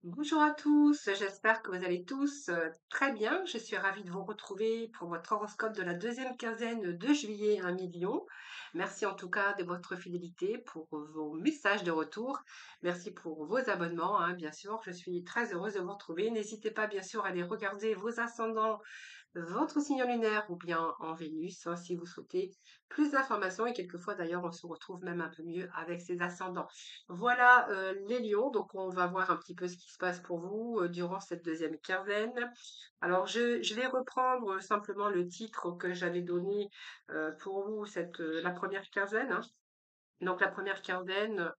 Bonjour à tous, j'espère que vous allez tous très bien. Je suis ravie de vous retrouver pour votre horoscope de la deuxième quinzaine de juillet 1 million. Merci en tout cas de votre fidélité pour vos messages de retour. Merci pour vos abonnements, hein, bien sûr. Je suis très heureuse de vous retrouver. N'hésitez pas bien sûr à aller regarder vos ascendants, votre signe lunaire ou bien en Vénus, hein, si vous souhaitez plus d'informations et quelquefois d'ailleurs on se retrouve même un peu mieux avec ses ascendants. Voilà les lions, donc on va voir un petit peu ce qui se passe pour vous durant cette deuxième quinzaine. Alors je vais reprendre simplement le titre que j'avais donné pour vous la première quinzaine, hein. Donc la première quinzaine,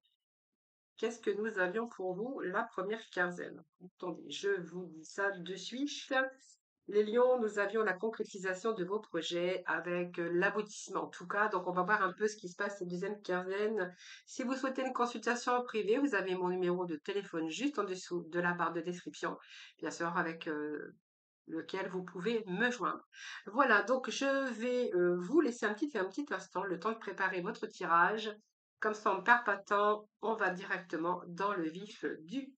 qu'est-ce que nous avions pour vous la première quinzaine? Attendez, je vous dis ça de suite. Les lions, nous avions la concrétisation de vos projets avec l'aboutissement en tout cas. Donc, on va voir un peu ce qui se passe cette deuxième quinzaine. Si vous souhaitez une consultation en privé, vous avez mon numéro de téléphone juste en dessous de la barre de description, bien sûr, avec lequel vous pouvez me joindre. Voilà, donc je vais vous laisser un petit instant, le temps de préparer votre tirage. Comme ça, on ne perd pas de temps, on va directement dans le vif du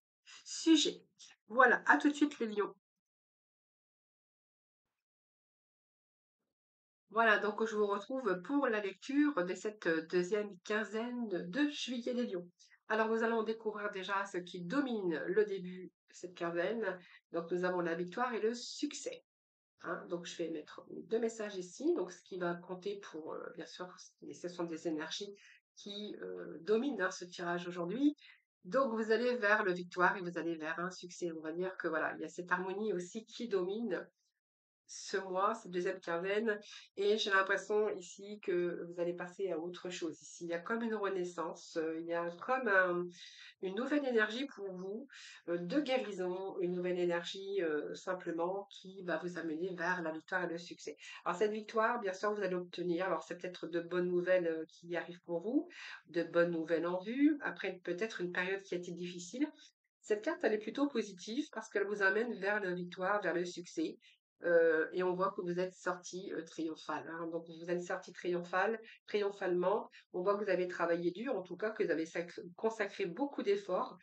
sujet. Voilà, à tout de suite les lions. Voilà, donc je vous retrouve pour la lecture de cette deuxième quinzaine de juillet des Lions. Alors nous allons découvrir déjà ce qui domine le début de cette quinzaine. Donc nous avons la victoire et le succès, hein. Donc je vais mettre deux messages ici. Donc ce qui va compter pour, bien sûr, ce sont des énergies qui dominent, hein, ce tirage aujourd'hui. Donc vous allez vers le victoire et vous allez vers un succès. On va dire que voilà, il y a cette harmonie aussi qui domine ce mois, cette deuxième quinzaine, et j'ai l'impression ici que vous allez passer à autre chose. Ici, il y a comme une renaissance, il y a comme une nouvelle énergie pour vous, de guérison, une nouvelle énergie simplement qui va vous amener vers la victoire et le succès. Alors cette victoire, bien sûr, vous allez obtenir, alors c'est peut-être de bonnes nouvelles qui arrivent pour vous, de bonnes nouvelles en vue, après peut-être une période qui a été difficile. Cette carte, elle est plutôt positive parce qu'elle vous amène vers la victoire, vers le succès. Et on voit que vous êtes sorti triomphal, hein. Donc, vous êtes sorti triomphalement. On voit que vous avez travaillé dur, en tout cas, que vous avez consacré beaucoup d'efforts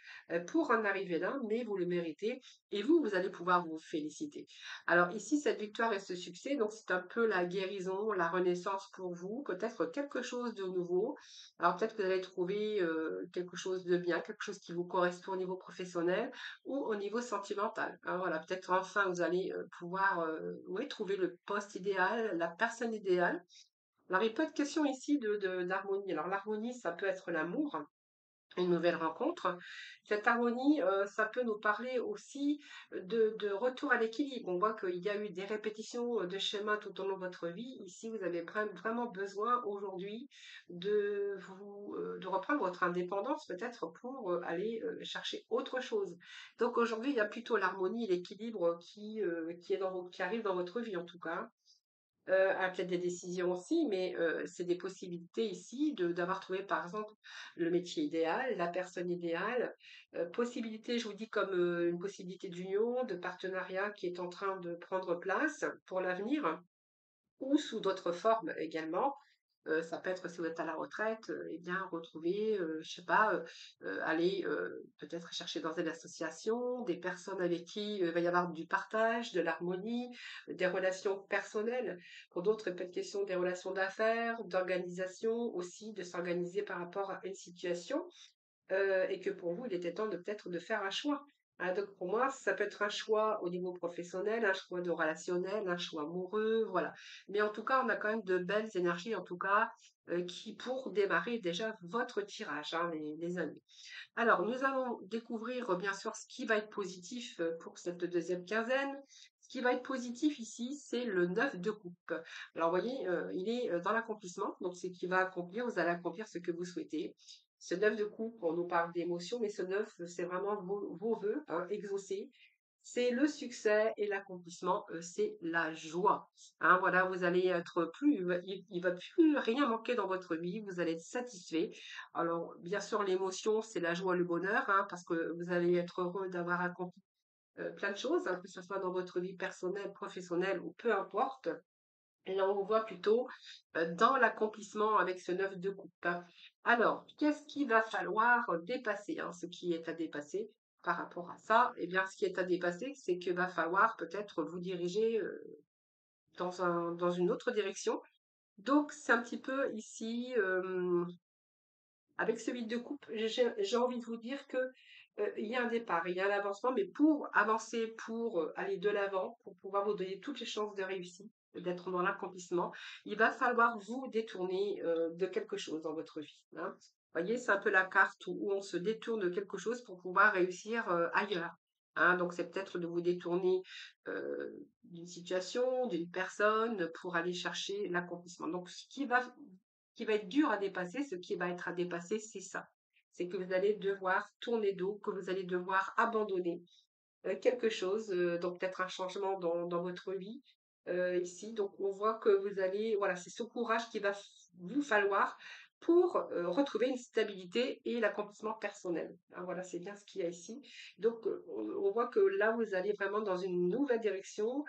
pour en arriver là, mais vous le méritez. Et vous allez pouvoir vous féliciter. Alors, ici, cette victoire et ce succès, donc, c'est un peu la guérison, la renaissance pour vous, peut-être quelque chose de nouveau. Alors, peut-être que vous allez trouver quelque chose de bien, quelque chose qui vous correspond au niveau professionnel ou au niveau sentimental, hein. Voilà, peut-être enfin vous allez pouvoir oui, trouver le poste idéal, la personne idéale. Alors, il peut être question ici d'harmonie. Alors, l'harmonie, ça peut être l'amour, une nouvelle rencontre. Cette harmonie, ça peut nous parler aussi de retour à l'équilibre. On voit qu'il y a eu des répétitions de schémas tout au long de votre vie. Ici, vous avez vraiment besoin aujourd'hui de reprendre votre indépendance peut-être pour aller chercher autre chose. Donc aujourd'hui, il y a plutôt l'harmonie et l'équilibre qui arrive dans votre vie en tout cas. Peut-être des décisions aussi, mais c'est des possibilités ici d'avoir trouvé, par exemple, le métier idéal, la personne idéale. Possibilité, je vous dis, comme une possibilité d'union, de partenariat qui est en train de prendre place pour l'avenir ou sous d'autres formes également. Ça peut être si vous êtes à la retraite, eh bien retrouver, je sais pas, aller peut-être chercher dans une association des personnes avec qui il va y avoir du partage, de l'harmonie, des relations personnelles. Pour d'autres, il peut être question des relations d'affaires, d'organisation aussi, de s'organiser par rapport à une situation et que pour vous, il était temps de peut-être de faire un choix. Hein. Donc pour moi, ça peut être un choix au niveau professionnel, un choix de relationnel, un choix amoureux, voilà. Mais en tout cas, on a quand même de belles énergies, en tout cas, qui pour démarrer déjà votre tirage, hein, les amis. Alors, nous allons découvrir bien sûr ce qui va être positif pour cette deuxième quinzaine. Ce qui va être positif ici, c'est le 9 de coupe. Alors, vous voyez, il est dans l'accomplissement, donc c'est qui va accomplir, vous allez accomplir ce que vous souhaitez. Ce 9 de coupe, on nous parle d'émotion, mais ce 9, c'est vraiment vos vœux, hein, exaucés. C'est le succès et l'accomplissement, c'est la joie, hein. Voilà, vous allez être plus, il va plus rien manquer dans votre vie, vous allez être satisfait. Alors, bien sûr, l'émotion, c'est la joie, le bonheur, hein, parce que vous allez être heureux d'avoir accompli plein de choses, hein, que ce soit dans votre vie personnelle, professionnelle ou peu importe. Et là, on vous voit plutôt dans l'accomplissement avec ce 9 de coupe, hein. Alors, qu'est-ce qu'il va falloir dépasser, hein, ce qui est à dépasser? par rapport à ça, eh bien, ce qui est à dépasser, c'est qu'il va falloir peut-être vous diriger dans une autre direction. Donc, c'est un petit peu ici, avec ce vide de coupe, j'ai envie de vous dire que il y a un départ, il y a un avancement, mais pour avancer, pour aller de l'avant, pour pouvoir vous donner toutes les chances de réussite, d'être dans l'accomplissement, il va falloir vous détourner de quelque chose dans votre vie, hein. Vous voyez, c'est un peu la carte où on se détourne de quelque chose pour pouvoir réussir ailleurs, hein. Donc, c'est peut-être de vous détourner d'une situation, d'une personne, pour aller chercher l'accomplissement. Donc, ce qui va être dur à dépasser, ce qui va être à dépasser, c'est ça. C'est que vous allez devoir tourner dos, que vous allez devoir abandonner quelque chose, donc peut-être un changement dans votre vie ici. Donc on voit que vous allez, voilà, c'est ce courage qu'il va vous falloir pour retrouver une stabilité et l'accomplissement personnel, hein. Voilà, c'est bien ce qu'il y a ici. Donc on voit que là, vous allez vraiment dans une nouvelle direction.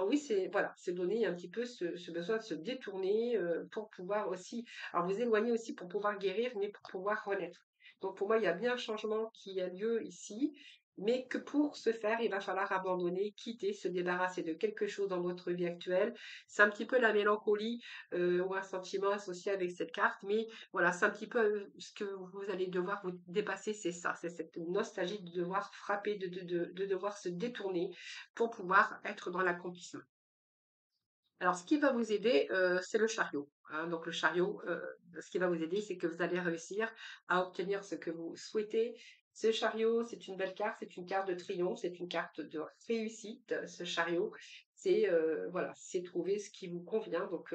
Oui, c'est voilà, c'est donner un petit peu ce besoin de se détourner pour pouvoir aussi, alors vous éloigner aussi pour pouvoir guérir, mais pour pouvoir renaître. Donc pour moi, il y a bien un changement qui a lieu ici, mais que pour ce faire, il va falloir abandonner, quitter, se débarrasser de quelque chose dans votre vie actuelle. C'est un petit peu la mélancolie ou un sentiment associé avec cette carte, mais voilà, c'est un petit peu ce que vous allez devoir vous dépasser, c'est ça, c'est cette nostalgie de devoir frapper, de devoir se détourner pour pouvoir être dans l'accomplissement. Alors, ce qui va vous aider, c'est le chariot, hein. Donc le chariot, ce qui va vous aider, c'est que vous allez réussir à obtenir ce que vous souhaitez. Ce chariot, c'est une belle carte, c'est une carte de triomphe, c'est une carte de réussite, ce chariot. C'est, voilà, c'est trouver ce qui vous convient, donc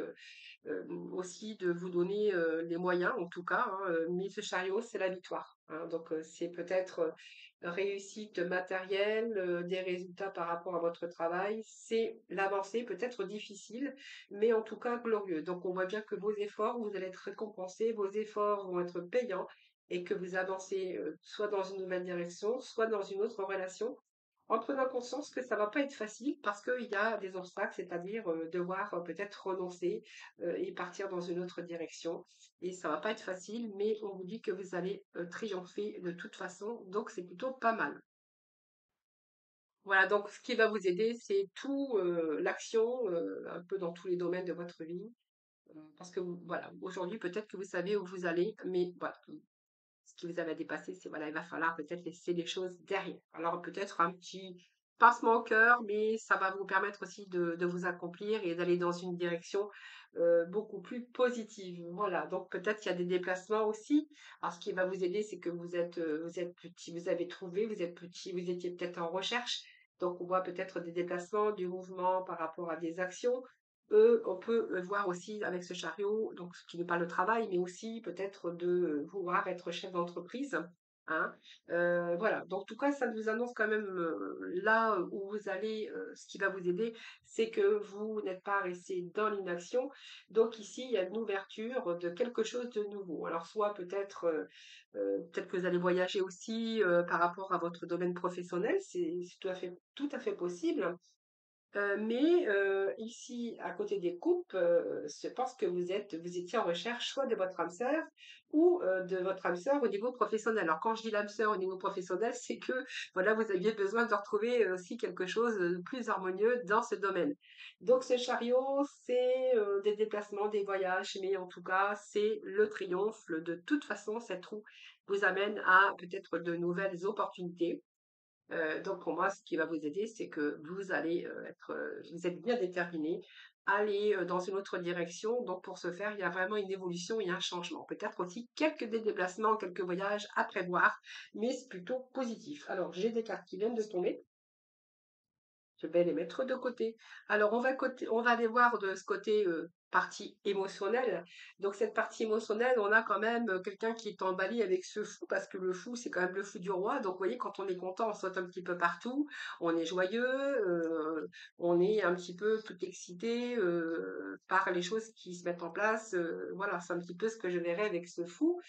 aussi de vous donner, les moyens en tout cas, hein, mais ce chariot, c'est la victoire, hein. Donc c'est peut-être, réussite matérielle, des résultats par rapport à votre travail. C'est l'avancée, peut-être difficile, mais en tout cas glorieux. Donc on voit bien que vos efforts, vous allez être récompensés, vos efforts vont être payants et que vous avancez, soit dans une nouvelle direction, soit dans une autre relation, en prenant conscience que ça va pas être facile parce qu'il y a des obstacles, c'est-à-dire, devoir, peut-être renoncer, et partir dans une autre direction, et ça va pas être facile, mais on vous dit que vous allez, triompher de toute façon, donc c'est plutôt pas mal. Voilà, donc ce qui va vous aider, c'est tout, l'action, un peu dans tous les domaines de votre vie, parce que voilà, aujourd'hui, peut-être que vous savez où vous allez, mais voilà, ce qui vous avait dépassé, c'est voilà, il va falloir peut-être laisser les choses derrière. Alors peut-être un petit pincement au cœur, mais ça va vous permettre aussi de vous accomplir et d'aller dans une direction beaucoup plus positive. Voilà, donc peut-être qu'il y a des déplacements aussi. Alors ce qui va vous aider, c'est que vous êtes petit, vous avez trouvé, vous êtes petit, vous étiez peut-être en recherche. Donc on voit peut-être des déplacements, du mouvement par rapport à des actions. On peut voir aussi avec ce chariot, donc ce qui ne parle de travail, mais aussi peut-être de vouloir être chef d'entreprise, hein. Voilà, donc en tout cas, ça vous annonce quand même là où vous allez, ce qui va vous aider, c'est que vous n'êtes pas resté dans l'inaction. Donc ici, il y a une ouverture de quelque chose de nouveau. Alors soit peut-être que vous allez voyager aussi par rapport à votre domaine professionnel, c'est tout à fait possible. Mais ici, à côté des coupes, je pense que vous étiez en recherche soit de votre âme sœur ou de votre âme sœur au niveau professionnel. Alors quand je dis l'âme sœur au niveau professionnel, c'est que voilà, vous aviez besoin de retrouver aussi quelque chose de plus harmonieux dans ce domaine. Donc ce chariot, c'est des déplacements, des voyages, mais en tout cas, c'est le triomphe. De toute façon, cette roue vous amène à peut-être de nouvelles opportunités. Donc pour moi, ce qui va vous aider, c'est que vous allez vous êtes bien déterminé à aller dans une autre direction. Donc pour ce faire, il y a vraiment une évolution, il y a un changement. Peut-être aussi quelques déplacements, quelques voyages à prévoir, mais c'est plutôt positif. Alors j'ai des cartes qui viennent de tomber. Je vais les mettre de côté. Alors, on va aller voir de ce côté partie émotionnelle. Donc, cette partie émotionnelle, on a quand même quelqu'un qui est emballé avec ce fou, parce que le fou, c'est quand même le fou du roi. Donc, vous voyez, quand on est content, on saute un petit peu partout, on est joyeux, on est un petit peu tout excité par les choses qui se mettent en place. Voilà, c'est un petit peu ce que je verrais avec ce fou.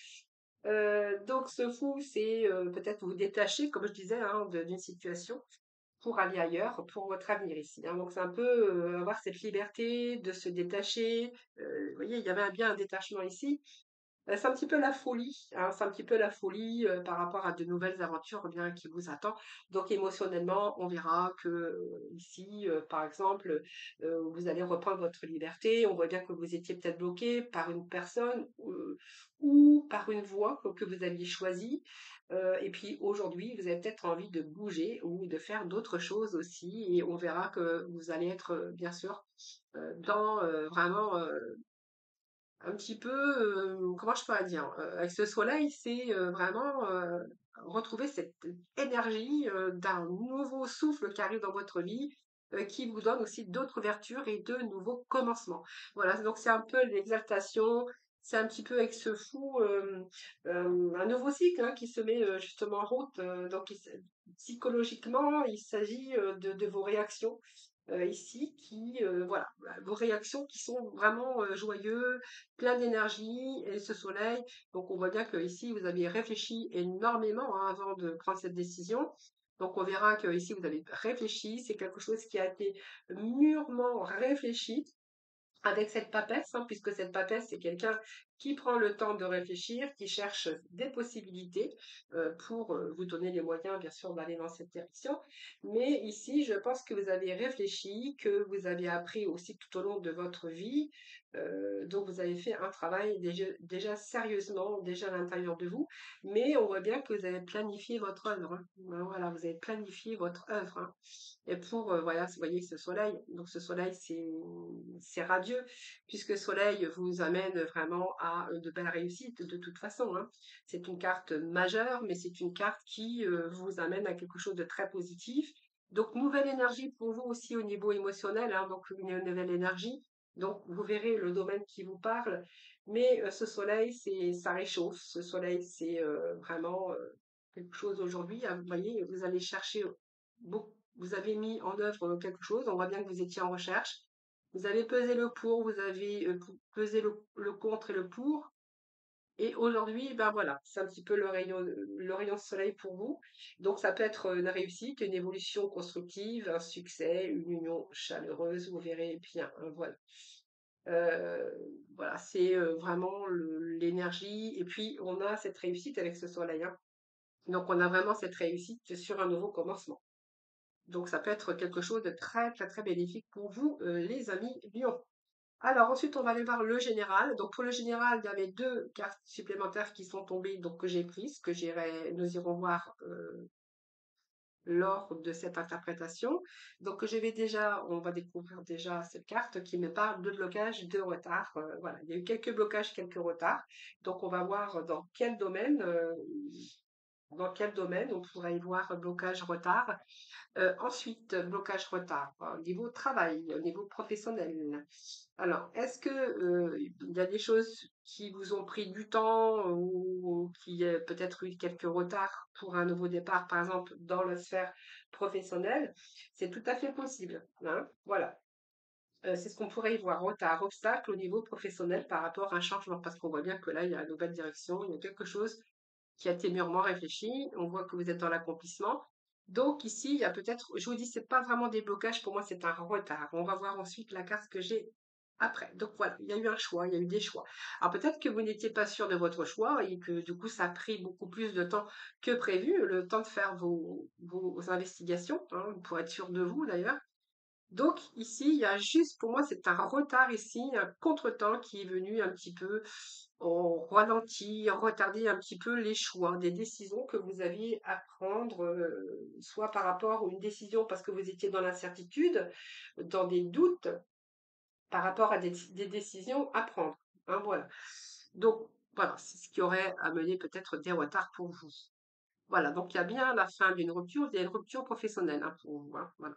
Donc, ce fou, c'est peut-être vous détacher, comme je disais, hein, d'une situation pour aller ailleurs, pour votre avenir ici, hein. Donc c'est un peu avoir cette liberté de se détacher. Vous voyez, il y avait bien un détachement ici. C'est un petit peu la folie, hein, c'est un petit peu la folie, par rapport à de nouvelles aventures, bien, qui vous attend. Donc émotionnellement, on verra que, ici, par exemple, vous allez reprendre votre liberté. On voit bien que vous étiez peut-être bloqué par une personne, ou par une voie que vous aviez choisie. Et puis aujourd'hui, vous avez peut-être envie de bouger ou de faire d'autres choses aussi et on verra que vous allez être, bien sûr, dans, vraiment, un petit peu, comment je pourrais dire? Avec ce soleil, c'est, vraiment, retrouver cette énergie, d'un nouveau souffle qui arrive dans votre vie, qui vous donne aussi d'autres ouvertures et de nouveaux commencements. Voilà, donc c'est un peu l'exaltation, c'est un petit peu avec ce fou, un nouveau cycle, hein, qui se met, justement en route, donc psychologiquement, il s'agit, de vos réactions, ici qui, voilà, vos réactions qui sont vraiment, joyeux, plein d'énergie et ce soleil. Donc on voit bien que ici vous avez réfléchi énormément, hein, avant de prendre cette décision. Donc on verra que ici vous avez réfléchi, c'est quelque chose qui a été mûrement réfléchi avec cette papesse, hein, puisque cette papesse, c'est quelqu'un qui prend le temps de réfléchir, qui cherche des possibilités, pour, vous donner les moyens, bien sûr, d'aller dans cette direction. Mais ici, je pense que vous avez réfléchi, que vous avez appris aussi tout au long de votre vie, donc vous avez fait un travail déjà sérieusement, déjà à l'intérieur de vous. Mais on voit bien que vous avez planifié votre œuvre, hein. Voilà, vous avez planifié votre œuvre, hein. Et pour, voilà, vous voyez ce soleil, donc ce soleil, c'est radieux, puisque soleil vous amène vraiment à, de belles réussites de toute façon, hein. C'est une carte majeure, mais c'est une carte qui, vous amène à quelque chose de très positif. Donc nouvelle énergie pour vous aussi au niveau émotionnel, hein, donc une nouvelle énergie. Donc vous verrez le domaine qui vous parle, mais, ce soleil, ça réchauffe. Ce soleil, c'est, vraiment, quelque chose aujourd'hui, hein, vous voyez, vous allez chercher vous avez mis en œuvre quelque chose, on voit bien que vous étiez en recherche. Vous avez pesé le pour, vous avez, pesé le contre et le pour. Et aujourd'hui, ben voilà, c'est un petit peu le rayon de soleil pour vous. Donc ça peut être une réussite, une évolution constructive, un succès, une union chaleureuse, vous verrez bien, voilà. Euh, voilà, c'est, vraiment l'énergie. Et puis on a cette réussite avec ce soleil, hein. Donc on a vraiment cette réussite sur un nouveau commencement. Donc ça peut être quelque chose de très, très, très bénéfique pour vous, les amis Lion. Alors ensuite, on va aller voir le général. Donc pour le général, il y avait 2 cartes supplémentaires qui sont tombées, donc que j'ai prises, nous irons voir, lors de cette interprétation. Donc on va découvrir déjà cette carte qui me parle de blocage, de retard. Voilà, il y a eu quelques blocages, quelques retards. Donc on va voir dans quel domaine on pourrait y voir blocage, retard. Ensuite, blocage retard, au niveau travail, au niveau professionnel. Alors, est-ce que, il y a des choses qui vous ont pris du temps ou qui peut-être eu quelques retards pour un nouveau départ, par exemple, dans la sphère professionnelle? C'est tout à fait possible, hein, voilà. C'est ce qu'on pourrait y voir, retard, obstacle au niveau professionnel par rapport à un changement, parce qu'on voit bien que là, il y a une nouvelle direction, il y a quelque chose qui a été mûrement réfléchi. On voit que vous êtes dans l'accomplissement. Donc ici, il y a peut-être, je vous dis, c'est pas vraiment des blocages, pour moi, c'est un retard. On va voir ensuite la carte que j'ai après. Donc voilà, il y a eu un choix, il y a eu des choix. Alors peut-être que vous n'étiez pas sûr de votre choix et que du coup, ça a pris beaucoup plus de temps que prévu, le temps de faire vos investigations, hein, pour être sûr de vous d'ailleurs. Donc ici, il y a juste, pour moi, c'est un retard ici, un contretemps qui est venu un petit peu en ralenti, retarder un petit peu les choix, des décisions que vous aviez à prendre, soit par rapport à une décision parce que vous étiez dans l'incertitude, dans des doutes, par rapport à des décisions à prendre, hein, voilà. Donc voilà, c'est ce qui aurait amené peut-être des retards pour vous. Voilà, donc il y a bien la fin d'une rupture, il y a une rupture professionnelle, hein, pour vous, hein, voilà.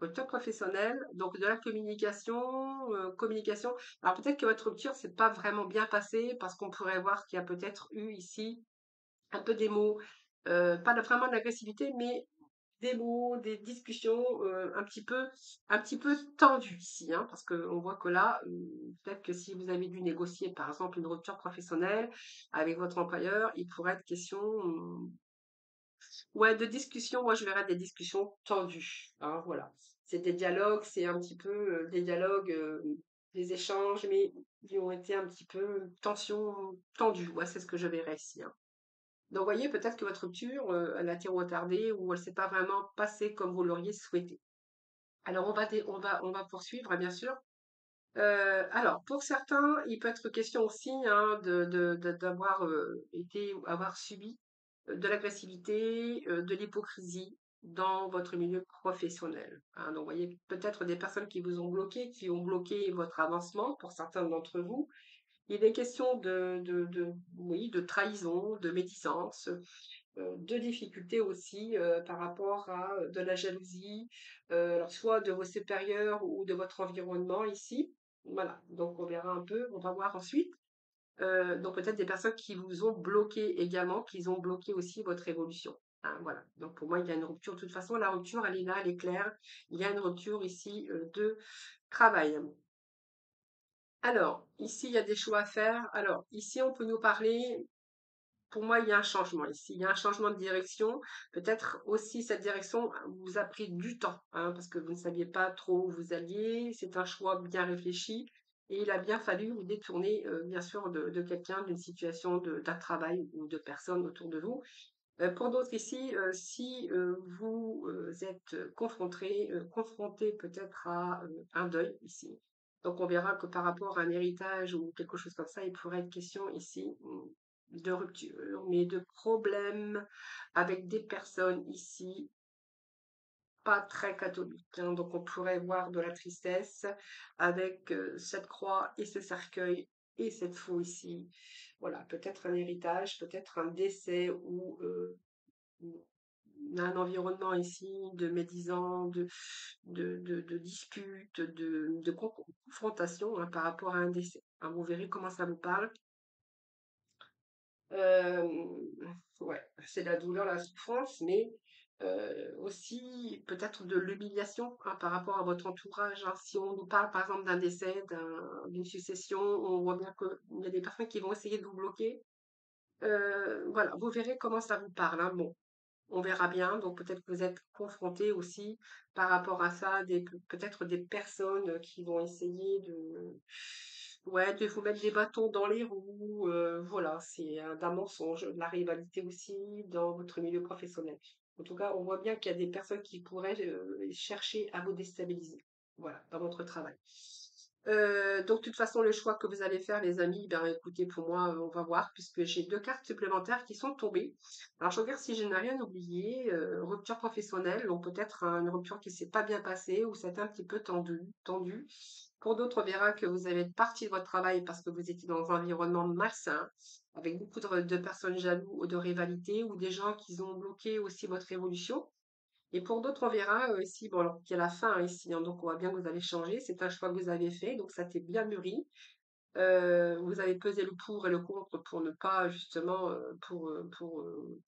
Rupture professionnelle, donc de la communication, communication. Alors peut-être que votre rupture s'est pas vraiment bien passée parce qu'on pourrait voir qu'il y a peut-être eu ici un peu des mots, pas vraiment de l'agressivité, mais des mots, des discussions, un petit peu tendues ici, hein, parce qu'on voit que là, peut-être que si vous avez dû négocier, par exemple, une rupture professionnelle avec votre employeur, il pourrait être question, ouais, de discussions, moi je verrais des discussions tendues, hein, voilà. C'est des dialogues, c'est un petit peu, des dialogues, des échanges, mais qui ont été un petit peu tension tendue. Ouais, c'est ce que je verrais ici, hein. Donc, vous voyez, peut-être que votre rupture, elle a été retardée ou elle s'est pas vraiment passée comme vous l'auriez souhaité. Alors, on va poursuivre, hein, bien sûr. Alors, pour certains, il peut être question aussi, hein, d'avoir été ou avoir subi de l'agressivité, de l'hypocrisie dans votre milieu professionnel, hein. Donc, vous voyez, peut-être des personnes qui vous ont bloqué, qui ont bloqué votre avancement pour certains d'entre vous. Il est question oui, de trahison, de médisance, de difficultés aussi par rapport à de la jalousie, alors soit de vos supérieurs ou de votre environnement ici. Voilà, donc on verra un peu, on va voir ensuite. Donc peut-être des personnes qui vous ont bloqué également, qui ont bloqué aussi votre évolution, hein, voilà, donc pour moi, il y a une rupture. De toute façon, la rupture, elle est là, elle est claire. Il y a une rupture ici de travail. Alors, ici, il y a des choix à faire. Alors, ici, on peut nous parler. Pour moi, il y a un changement ici. Il y a un changement de direction. Peut-être aussi cette direction vous a pris du temps, hein, parce que vous ne saviez pas trop où vous alliez. C'est un choix bien réfléchi. Et il a bien fallu vous détourner, bien sûr, de quelqu'un, d'une situation, d'un travail ou de personnes autour de vous. Pour d'autres ici, si vous êtes confronté peut-être à un deuil ici. Donc on verra que par rapport à un héritage ou quelque chose comme ça, il pourrait être question ici de rupture, mais de problèmes avec des personnes ici pas très catholiques, hein. Donc on pourrait voir de la tristesse avec cette croix et ce cercueil et cette faux ici. Voilà, peut-être un héritage, peut-être un décès ou un environnement ici de médisants, de disputes, de confrontations, hein, par rapport à un décès, hein. Vous verrez comment ça vous parle. Euh, ouais, c'est la douleur, la souffrance, mais aussi peut-être de l'humiliation, hein, par rapport à votre entourage, hein. Si on nous parle par exemple d'un décès, d'une succession, on voit bien qu'il y a des personnes qui vont essayer de vous bloquer. Voilà, vous verrez comment ça vous parle, hein. Bon, on verra bien. Donc peut-être que vous êtes confronté aussi par rapport à ça, peut-être des personnes qui vont essayer ouais, de vous mettre des bâtons dans les roues. Voilà, c'est d'un mensonge, de la rivalité aussi dans votre milieu professionnel. En tout cas, on voit bien qu'il y a des personnes qui pourraient chercher à vous déstabiliser. Voilà, dans votre travail. Donc, de toute façon, le choix que vous allez faire, les amis, ben écoutez, pour moi, on va voir, puisque j'ai deux cartes supplémentaires qui sont tombées. Alors, je regarde si je n'ai rien oublié. Rupture professionnelle, donc peut-être une rupture qui s'est pas bien passée ou c'est un petit peu tendu. Pour d'autres, on verra que vous avez être parti de votre travail parce que vous étiez dans un environnement malsain, avec beaucoup de personnes jalouses ou de rivalité ou des gens qui ont bloqué aussi votre évolution. Et pour d'autres, on verra ici, bon, alors qu'il y a la fin ici, hein, donc on voit bien que vous allez changer. C'est un choix que vous avez fait, donc ça t'est bien mûri. Vous avez pesé le pour et le contre pour ne pas justement pour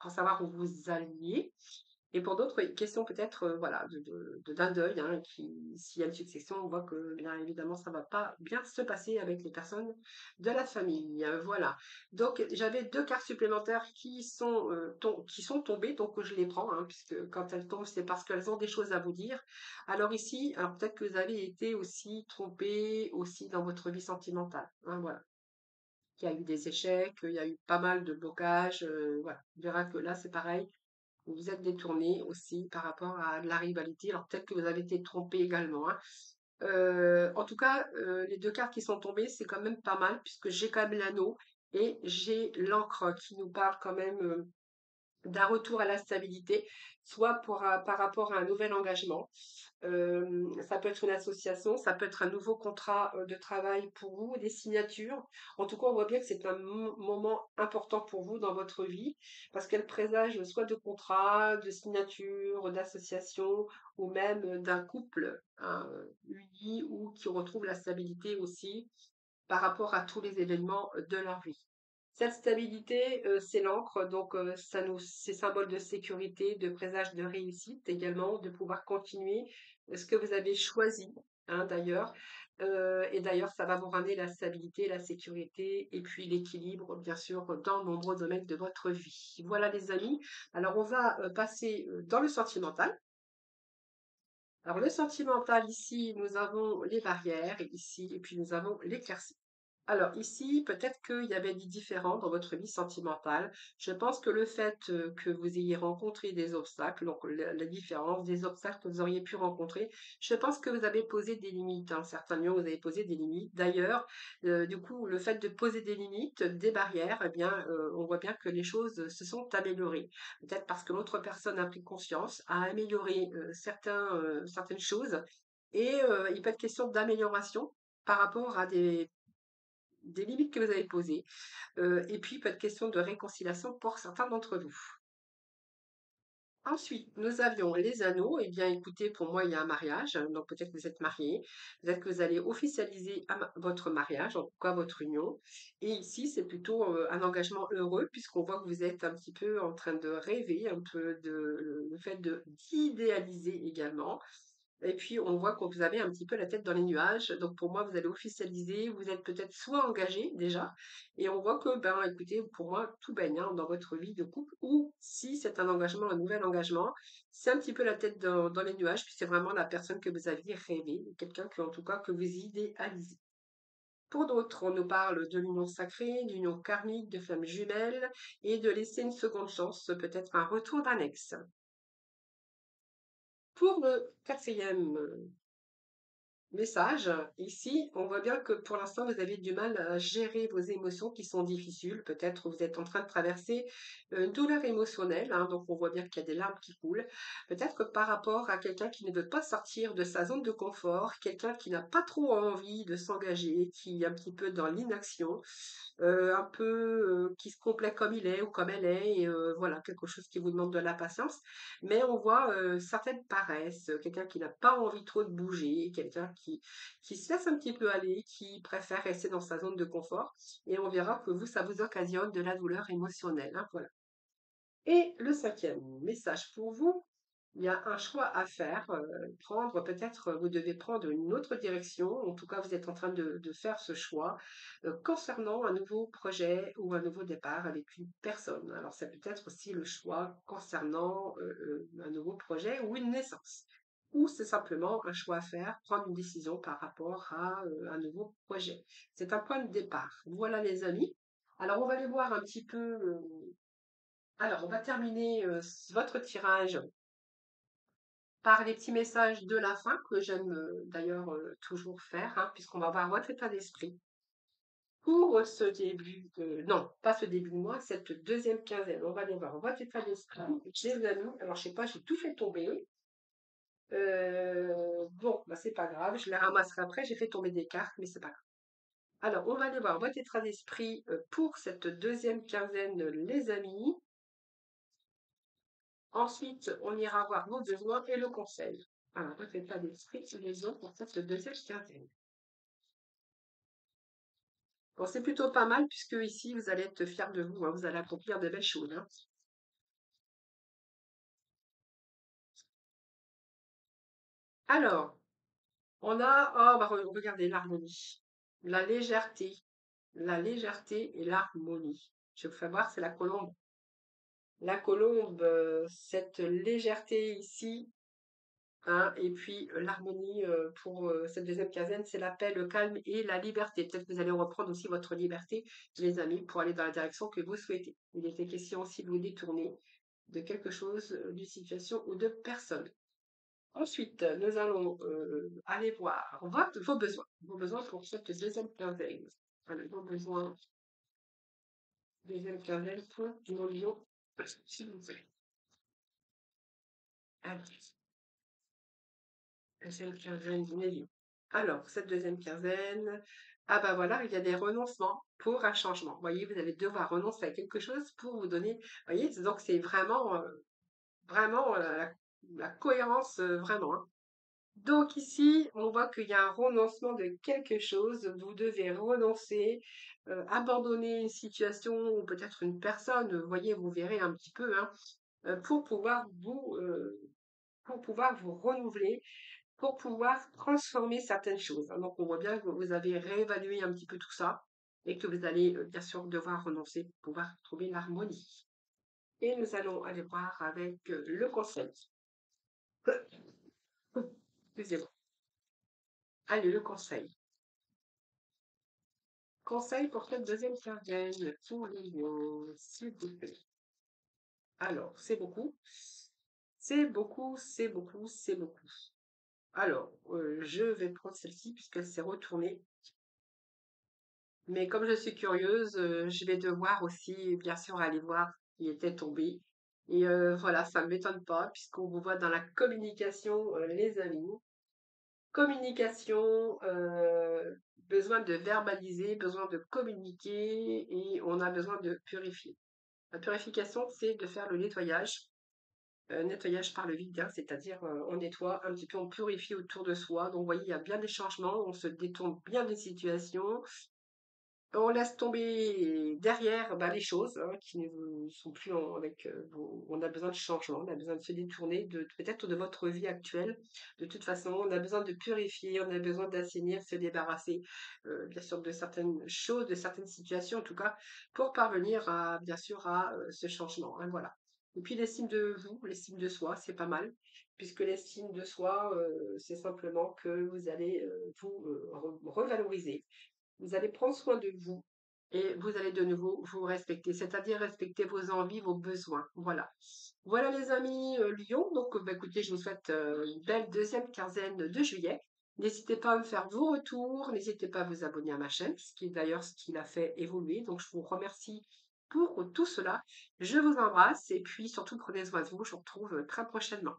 savoir où vous alliez. Et pour d'autres, oui, question peut-être voilà d'un deuil, hein, s'il y a une succession, on voit que bien évidemment ça va pas bien se passer avec les personnes de la famille. Voilà. Donc j'avais deux cartes supplémentaires qui sont tombées, donc je les prends, hein, puisque quand elles tombent, c'est parce qu'elles ont des choses à vous dire. Alors ici, alors peut-être que vous avez été aussi trompé aussi dans votre vie sentimentale, hein, voilà. Il y a eu des échecs, il y a eu pas mal de blocages, voilà. On verra que là, c'est pareil. Vous vous êtes détourné aussi par rapport à de la rivalité. Alors peut-être que vous avez été trompé également, hein. En tout cas, les deux cartes qui sont tombées, c'est quand même pas mal puisque j'ai quand même l'anneau et j'ai l'encre qui nous parle quand même d'un retour à la stabilité, soit par rapport à un nouvel engagement. Ça peut être une association, ça peut être un nouveau contrat de travail pour vous, des signatures. En tout cas, on voit bien que c'est un moment important pour vous dans votre vie parce qu'elle présage soit de contrats, de signatures, d'associations ou même d'un couple, hein, uni ou qui retrouve la stabilité aussi par rapport à tous les événements de leur vie. Cette stabilité, c'est l'encre, donc c'est symbole de sécurité, de présage de réussite également, de pouvoir continuer ce que vous avez choisi, hein, d'ailleurs. Et d'ailleurs, ça va vous ramener la stabilité, la sécurité et puis l'équilibre, bien sûr, dans de nombreux domaines de votre vie. Voilà les amis. Alors, on va passer dans le sentimental. Alors, le sentimental, ici, nous avons les barrières, ici, et puis nous avons l'éclaircie. Alors ici, peut-être qu'il y avait des différends dans votre vie sentimentale. Je pense que le fait que vous ayez rencontré des obstacles, donc la différence des obstacles que vous auriez pu rencontrer, je pense que vous avez posé des limites. À un certain moment, vous avez posé des limites. D'ailleurs, du coup, le fait de poser des limites, des barrières, eh bien, on voit bien que les choses se sont améliorées. Peut-être parce que l'autre personne a pris conscience, a amélioré certaines choses. Et il peut être question d'amélioration par rapport à des limites que vous avez posées. Et puis, pas de question de réconciliation pour certains d'entre vous. Ensuite, nous avions les anneaux. Eh bien, écoutez, pour moi, il y a un mariage. Donc, peut-être que vous êtes mariés. Peut-être que vous allez officialiser votre mariage, en tout cas votre union. Et ici, c'est plutôt un engagement heureux, puisqu'on voit que vous êtes un petit peu en train de rêver, un peu de le fait de d'idéaliser également. Et puis, on voit que vous avez un petit peu la tête dans les nuages. Donc, pour moi, vous allez officialiser. Vous êtes peut-être soit engagé déjà. Et on voit que, ben, écoutez, pour moi, tout baigne hein, dans votre vie de couple. Ou si c'est un engagement, un nouvel engagement, c'est un petit peu la tête dans les nuages. Puis, c'est vraiment la personne que vous aviez rêvé. Quelqu'un que, en tout cas, que vous idéalisez. Pour d'autres, on nous parle de l'union sacrée, d'union karmique, de flammes jumelles et de laisser une seconde chance, peut-être un retour d'un ex. Pour le quatrième message, ici, on voit bien que pour l'instant, vous avez du mal à gérer vos émotions qui sont difficiles. Peut-être vous êtes en train de traverser une douleur émotionnelle, hein, donc on voit bien qu'il y a des larmes qui coulent. Peut-être que par rapport à quelqu'un qui ne veut pas sortir de sa zone de confort, quelqu'un qui n'a pas trop envie de s'engager, qui est un petit peu dans l'inaction, un peu qui se complaît comme il est ou comme elle est, et voilà, quelque chose qui vous demande de la patience. Mais on voit certaines paresses, quelqu'un qui n'a pas envie trop de bouger, quelqu'un qui se laisse un petit peu aller, qui préfère rester dans sa zone de confort. Et on verra que vous, ça vous occasionne de la douleur émotionnelle, hein, voilà. Et le cinquième message pour vous, il y a un choix à faire, prendre peut-être vous devez prendre une autre direction, en tout cas vous êtes en train de faire ce choix concernant un nouveau projet ou un nouveau départ avec une personne. Alors ça peut être aussi le choix concernant un nouveau projet ou une naissance. Ou c'est simplement un choix à faire, prendre une décision par rapport à un nouveau projet. C'est un point de départ. Voilà les amis. Alors on va aller voir un petit peu. Alors on va terminer votre tirage par les petits messages de la fin que j'aime d'ailleurs toujours faire, hein, puisqu'on va voir votre état d'esprit pour ce début non, pas ce début de mois, cette deuxième quinzaine. On va aller voir votre état d'esprit, les amis. Alors, je sais pas, j'ai tout fait tomber. Bon, bah, c'est pas grave, je les ramasserai après. J'ai fait tomber des cartes, mais c'est pas grave. Alors, on va aller voir votre état d'esprit pour cette deuxième quinzaine, les amis. Ensuite, on ira voir vos besoins et le conseil. Alors, votre état d'esprit, les autres pour cette deuxième quinzaine. Bon, c'est plutôt pas mal puisque ici, vous allez être fiers de vous, hein, vous allez accomplir de belles choses, hein. Alors, on a, oh, bah, regardez l'harmonie, la légèreté, et l'harmonie. Je vous fais voir, c'est la colombe. La colombe, cette légèreté ici, hein, et puis l'harmonie pour cette deuxième quinzaine, c'est la paix, le calme et la liberté. Peut-être que vous allez reprendre aussi votre liberté, les amis, pour aller dans la direction que vous souhaitez. Il était question aussi de vous détourner de quelque chose, d'une situation ou de personne. Ensuite, nous allons aller voir vos besoins pour cette deuxième quinzaine. Allez, vos besoins, deuxième quinzaine pour nos lions, s'il vous plaît. Allez, deuxième quinzaine, mes lions. Alors, cette deuxième quinzaine, ah bah voilà, il y a des renoncements pour un changement. Vous voyez, vous allez devoir renoncer à quelque chose pour vous donner, vous voyez, donc c'est vraiment, vraiment la cohérence, vraiment, hein. Donc ici, on voit qu'il y a un renoncement de quelque chose. Vous devez renoncer, abandonner une situation ou peut-être une personne. Vous voyez, vous verrez un petit peu, hein, pour pour pouvoir vous renouveler, pour pouvoir transformer certaines choses, hein. Donc on voit bien que vous avez réévalué un petit peu tout ça et que vous allez bien sûr devoir renoncer pour pouvoir trouver l'harmonie. Et nous allons aller voir avec le conseil. Excusez-moi. Allez, le conseil. Conseil pour cette deuxième quinzaine pour les lions, s'il vous plaît. Alors, c'est beaucoup. C'est beaucoup, c'est beaucoup, c'est beaucoup. Alors, je vais prendre celle-ci puisqu'elle s'est retournée. Mais comme je suis curieuse, je vais devoir aussi, bien sûr, aller voir ce qui était tombé. Et voilà, ça ne m'étonne pas puisqu'on vous voit dans la communication, les amis. Communication, besoin de verbaliser, besoin de communiquer et on a besoin de purifier. La purification, c'est de faire le nettoyage. Nettoyage par le vide, hein, c'est-à-dire on nettoie un petit peu, on purifie autour de soi. Donc, vous voyez, il y a bien des changements, on se détourne bien des situations, on laisse tomber derrière les choses hein, qui ne sont plus avec. On a besoin de changement, on a besoin de se détourner de peut-être de votre vie actuelle. De toute façon, on a besoin de purifier, on a besoin d'assainir, se débarrasser, bien sûr, de certaines choses, de certaines situations, en tout cas, pour parvenir à, bien sûr, à ce changement. Hein, voilà. Et puis l'estime de vous, l'estime de soi, c'est pas mal, puisque l'estime de soi, c'est simplement que vous allez vous revaloriser, vous allez prendre soin de vous et vous allez de nouveau vous respecter, c'est-à-dire respecter vos envies, vos besoins. Voilà. Voilà les amis Lyon. Donc écoutez, je vous souhaite une belle deuxième quinzaine de juillet. N'hésitez pas à me faire vos retours, n'hésitez pas à vous abonner à ma chaîne, ce qui est d'ailleurs ce qui l'a fait évoluer. Donc je vous remercie pour tout cela. Je vous embrasse et puis surtout prenez soin de vous. Je vous retrouve très prochainement.